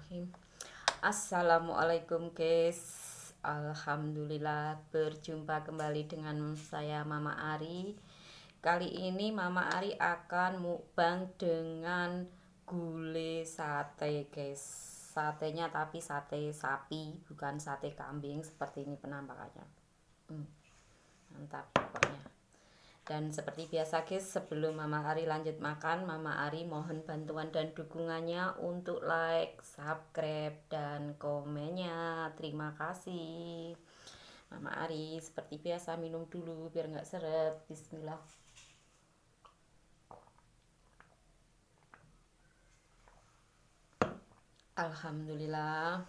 Bismillahirrahmanirrahim. Assalamualaikum guys. Alhamdulillah berjumpa kembali dengan saya Mama Ari. Kali ini Mama Ari akan mukbang dengan gulai sate guys. Satenya tapi sate sapi, bukan sate kambing seperti ini penampakannya. Mantap pokoknya. Dan seperti biasa guys, sebelum Mama Ari lanjut makan, Mama Ari mohon bantuan dan dukungannya untuk like, subscribe, dan komennya. Terima kasih. Mama Ari seperti biasa minum dulu biar nggak seret. Bismillah. Alhamdulillah.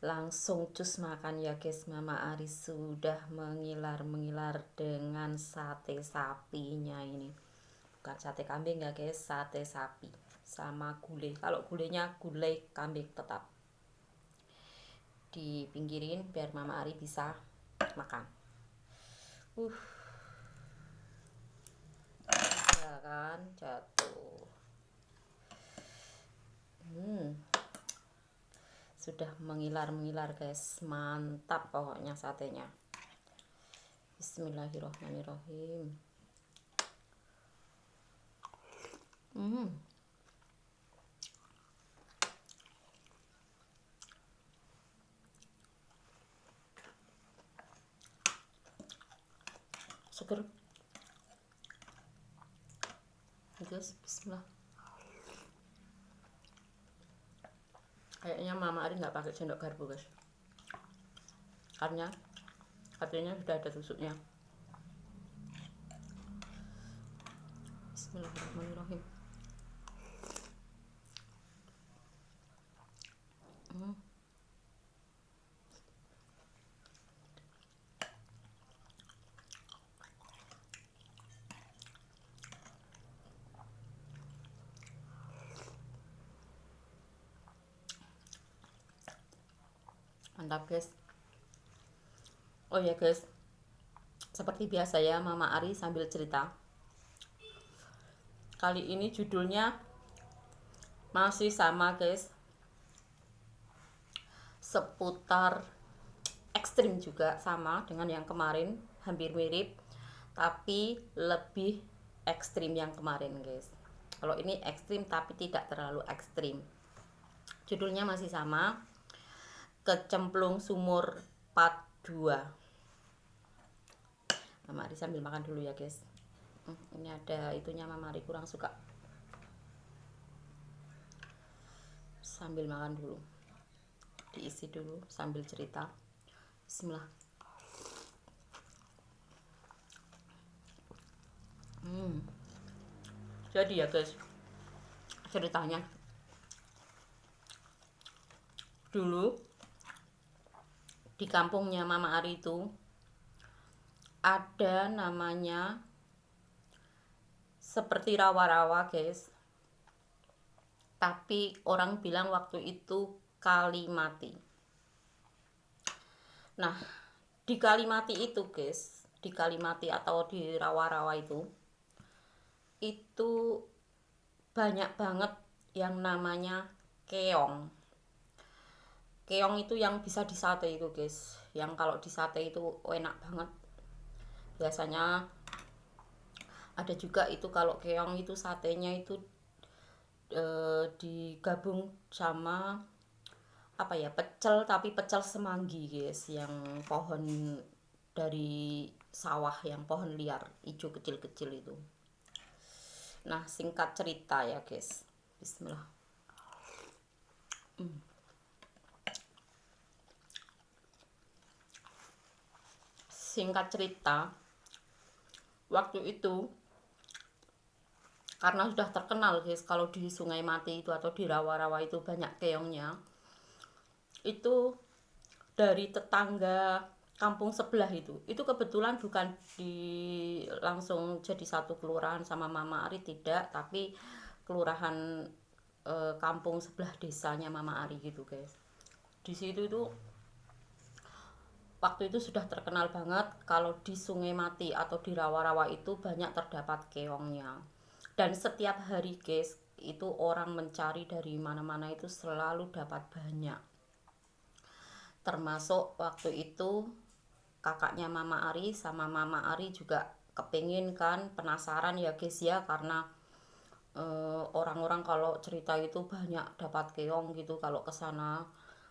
Langsung cus makan ya guys. Mama Ari sudah mengilar-mengilar dengan sate sapinya ini, bukan sate kambing ya guys, sate sapi sama gulai. Kalau gulainya gulai kambing tetap dipinggirin biar Mama Ari bisa makan. Ya kan, jatuh. Sudah mengilar-mengilar guys, mantap pokoknya satenya. Bismillahirrahmanirrahim. Seger guys, bismillah. Kayaknya Mama Ari nggak pakai sendok garpu guys, karena katanya sudah ada tusuknya. Bismillahirrahmanirrahim. Mantap guys. Oh ya guys, seperti biasa ya Mama Ari sambil cerita. Kali ini judulnya masih sama guys, seputar ekstrim juga, sama dengan yang kemarin, hampir mirip tapi lebih ekstrim yang kemarin guys. Kalau ini ekstrim tapi tidak terlalu ekstrim. Judulnya masih sama, Kecemplung Sumur Part 2. Mama Ari sambil makan dulu ya guys. Ini ada itunya, Mama Ari kurang suka. Sambil makan dulu, diisi dulu sambil cerita. Bismillah. Jadi ya guys, ceritanya dulu di kampungnya Mama Ari itu ada namanya seperti rawa-rawa guys, tapi orang bilang waktu itu kali mati. Nah, di kali mati itu guys, di kali mati atau di rawa-rawa itu banyak banget yang namanya keong. Keong itu yang bisa disate itu guys, yang kalau disate itu enak banget. Biasanya ada juga itu kalau keong itu satenya itu digabung sama apa ya, pecel, tapi pecel semanggi guys, yang pohon dari sawah, yang pohon liar hijau kecil-kecil itu. Nah, singkat cerita ya guys, bismillah. Singkat cerita, waktu itu karena sudah terkenal guys kalau di Sungai Mati itu atau di rawa-rawa itu banyak keongnya, itu dari tetangga kampung sebelah itu kebetulan bukan di langsung jadi satu kelurahan sama Mama Ari, tidak, tapi kelurahan kampung sebelah desanya Mama Ari gitu guys. Di situ itu waktu itu sudah terkenal banget kalau di Sungai Mati atau di rawa-rawa itu banyak terdapat keongnya. Dan setiap hari guys, itu orang mencari dari mana-mana itu selalu dapat banyak. Termasuk waktu itu kakaknya Mama Ari sama Mama Ari juga kepingin kan, penasaran ya guys ya, karena orang-orang kalau cerita itu banyak dapat keong gitu kalau kesana.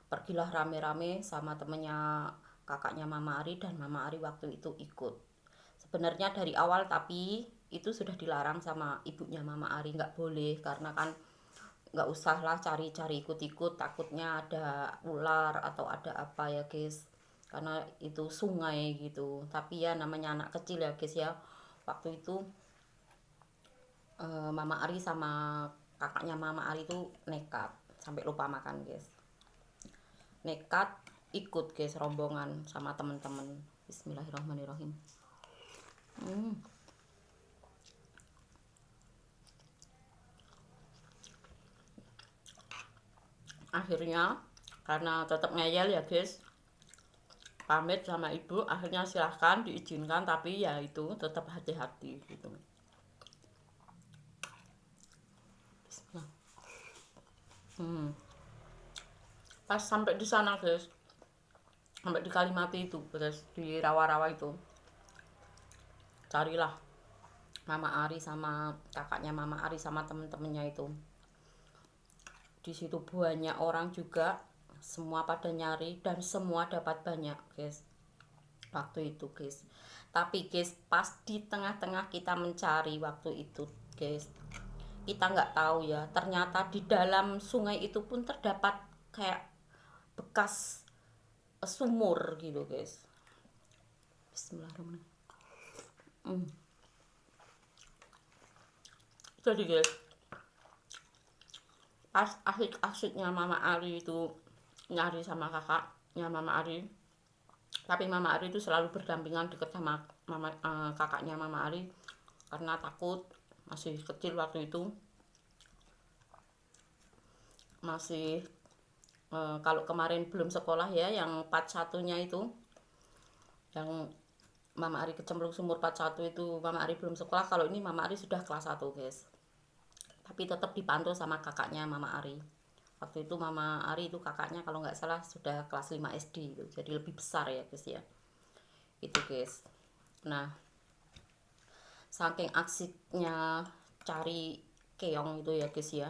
Pergilah rame-rame sama temennya kakaknya Mama Ari, dan Mama Ari waktu itu ikut. Sebenarnya dari awal tapi itu sudah dilarang sama ibunya Mama Ari, nggak boleh, karena kan nggak usah lah cari-cari ikut-ikut, takutnya ada ular atau ada apa ya guys, karena itu sungai gitu. Tapi ya namanya anak kecil ya guys ya, waktu itu Mama Ari sama kakaknya Mama Ari itu nekat sampai lupa makan guys, nekat ikut guys rombongan sama temen-temen. Bismillahirrahmanirrahim. Akhirnya karena tetap ngeyel ya guys, pamit sama ibu, akhirnya silahkan diizinkan, tapi ya itu tetap hati-hati gitu. Bismillah. Pas sampai di sana guys, sampai di Kalimati itu guys, di rawa-rawa itu, carilah Mama Ari sama kakaknya Mama Ari sama temen-temennya itu. Di situ banyak orang juga, semua pada nyari dan semua dapat banyak guys waktu itu guys. Tapi guys, pas di tengah-tengah kita mencari waktu itu guys, kita nggak tahu ya, ternyata di dalam sungai itu pun terdapat kayak bekas sumur gitu guys. Bismillahirrahmanirrahim. Jadi guys, pas asik-asiknya Mama Ari itu nyari sama kakaknya Mama Ari, tapi Mama Ari itu selalu berdampingan deket sama kakaknya Mama Ari, karena takut, masih kecil waktu itu, masih kalau kemarin belum sekolah ya, yang part satunya itu, yang Mama Ari kecemplung sumur part 1 itu Mama Ari belum sekolah. Kalau ini Mama Ari sudah kelas 1 guys, tapi tetap dipantau sama kakaknya Mama Ari. Waktu itu Mama Ari itu kakaknya kalau nggak salah sudah kelas 5 SD gitu, jadi lebih besar ya guys ya. Itu guys. Nah, saking asiknya cari keong itu ya guys ya,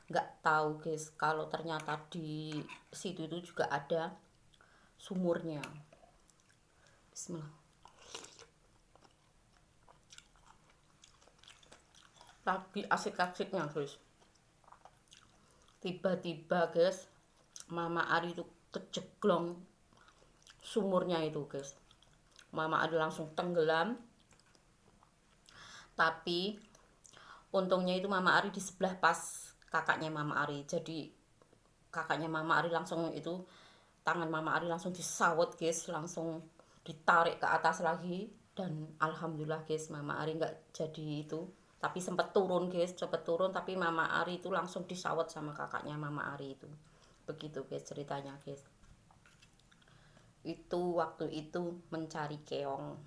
nggak tahu guys kalau ternyata di situ itu juga ada sumurnya. Bismillah. Lagi asik-asiknya guys, tiba-tiba guys Mama Ari itu kejeglong sumurnya itu guys. Mama Ari langsung tenggelam, tapi untungnya itu Mama Ari di sebelah pas kakaknya Mama Ari, jadi kakaknya Mama Ari langsung itu, tangan Mama Ari langsung disawet guys, langsung ditarik ke atas lagi, dan alhamdulillah guys Mama Ari nggak jadi itu, tapi sempat turun guys, cepet turun, tapi Mama Ari itu langsung disawet sama kakaknya Mama Ari itu. Begitu guys ceritanya guys. Itu waktu itu mencari keong.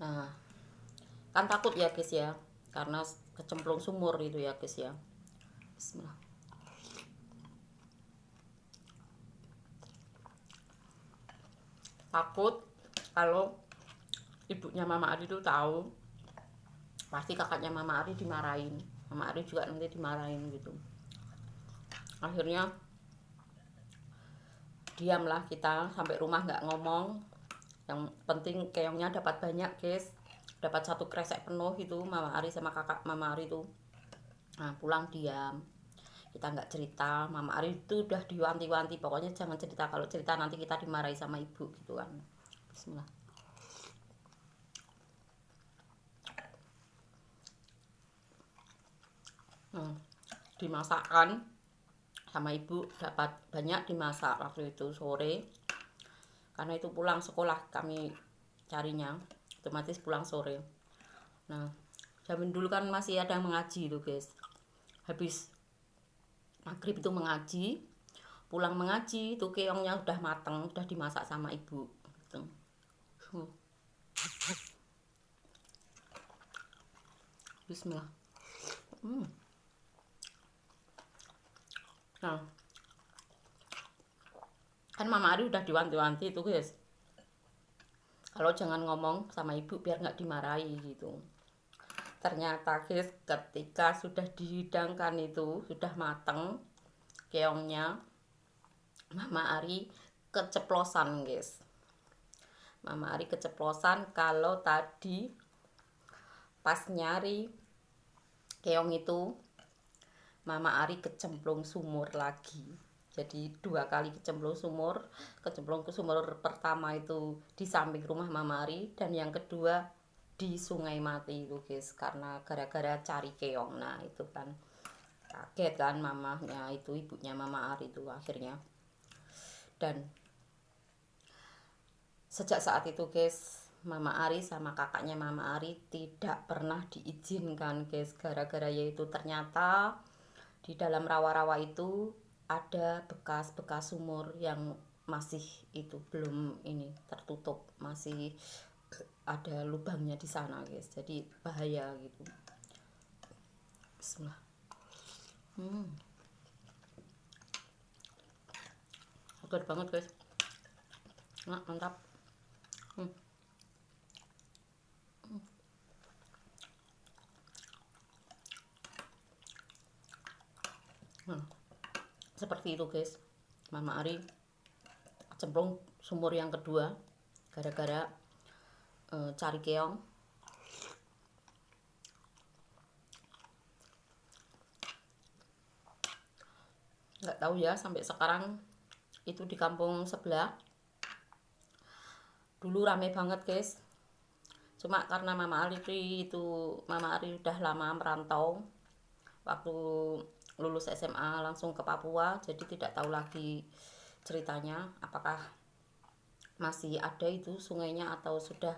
Nah, kan takut ya guys ya, karena kecemplung sumur itu ya guys ya. Bismillah. Takut kalau ibunya Mama Ari itu tahu, pasti kakaknya Mama Ari dimarahin, Mama Ari juga nanti dimarahin gitu. Akhirnya diamlah kita sampai rumah, nggak ngomong. Yang penting keongnya dapat banyak guys, dapat 1 kresek penuh itu Mama Ari sama kakak Mama Ari itu. Nah, pulang diam, kita nggak cerita. Mama Ari itu udah diwanti-wanti, pokoknya jangan cerita, kalau cerita nanti kita dimarahi sama ibu gitu kan. Bismillah. Dimasakkan sama ibu, dapat banyak dimasak waktu itu sore, karena itu pulang sekolah kami carinya, otomatis pulang sore. Nah, zaman dulu kan masih ada mengaji itu guys, habis maghrib itu mengaji, pulang mengaji itu keongnya udah mateng, udah dimasak sama ibu gitu. Bismillah. Nah, kan Mama Ari udah diwanti-wanti itu guys, kalau jangan ngomong sama ibu biar nggak dimarahi gitu. Ternyata guys, ketika sudah dihidangkan itu sudah mateng keongnya, Mama Ari keceplosan guys. Mama Ari keceplosan kalau tadi pas nyari keong itu Mama Ari kecemplung sumur lagi. Jadi 2 kali kecemplung sumur. Kecemplung ke sumur pertama itu di samping rumah Mama Ari, dan yang kedua di Sungai Mati itu guys, karena gara-gara cari keong. Nah itu kan kaget kan mamahnya itu, ibunya Mama Ari itu akhirnya. Dan sejak saat itu guys, Mama Ari sama kakaknya Mama Ari tidak pernah diizinkan guys, gara-gara yaitu ternyata di dalam rawa-rawa itu ada bekas-bekas sumur yang masih itu belum ini tertutup, masih ada lubangnya di sana guys, jadi bahaya gitu. Bismillah. Segar banget guys. Nah, mantap. Nah, seperti itu guys, Mama Ari cemplung sumur yang kedua gara-gara cari keong. Nggak tahu ya sampai sekarang itu di kampung sebelah dulu rame banget guys, cuma karena Mama Ari udah lama merantau, waktu lulus SMA langsung ke Papua, jadi tidak tahu lagi ceritanya apakah masih ada itu sungainya atau sudah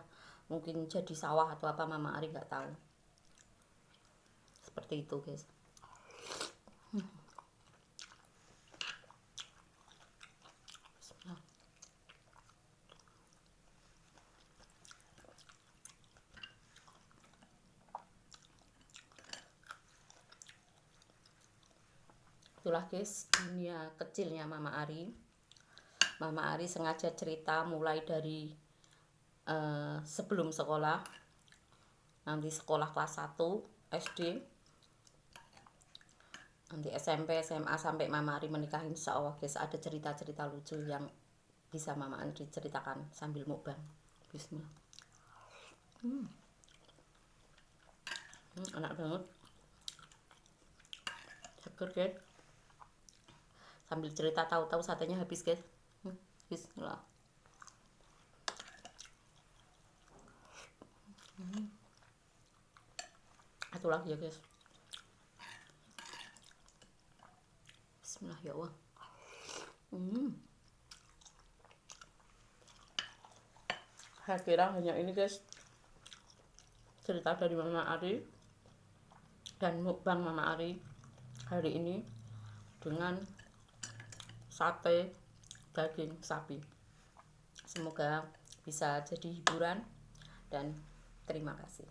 mungkin jadi sawah atau apa, Mama Ari nggak tahu. Seperti itu guys. Itulah guys dunia kecilnya Mama Ari. Mama Ari sengaja cerita mulai dari sebelum sekolah, nanti sekolah kelas 1 SD, nanti SMP, SMA, sampai Mama Ari menikah, insya Allah guys ada cerita-cerita lucu yang bisa Mama Ari ceritakan sambil mukbang. Bismillah. Enak banget, seger guys. Sambil cerita tahu-tahu satenya habis guys. Bismillah. Satu lagi ya guys. Bismillah ya Allah. Saya kira hanya ini guys cerita dari Mama Ari dan mukbang Mama Ari hari ini dengan sate daging sapi. Semoga bisa jadi hiburan dan terima kasih.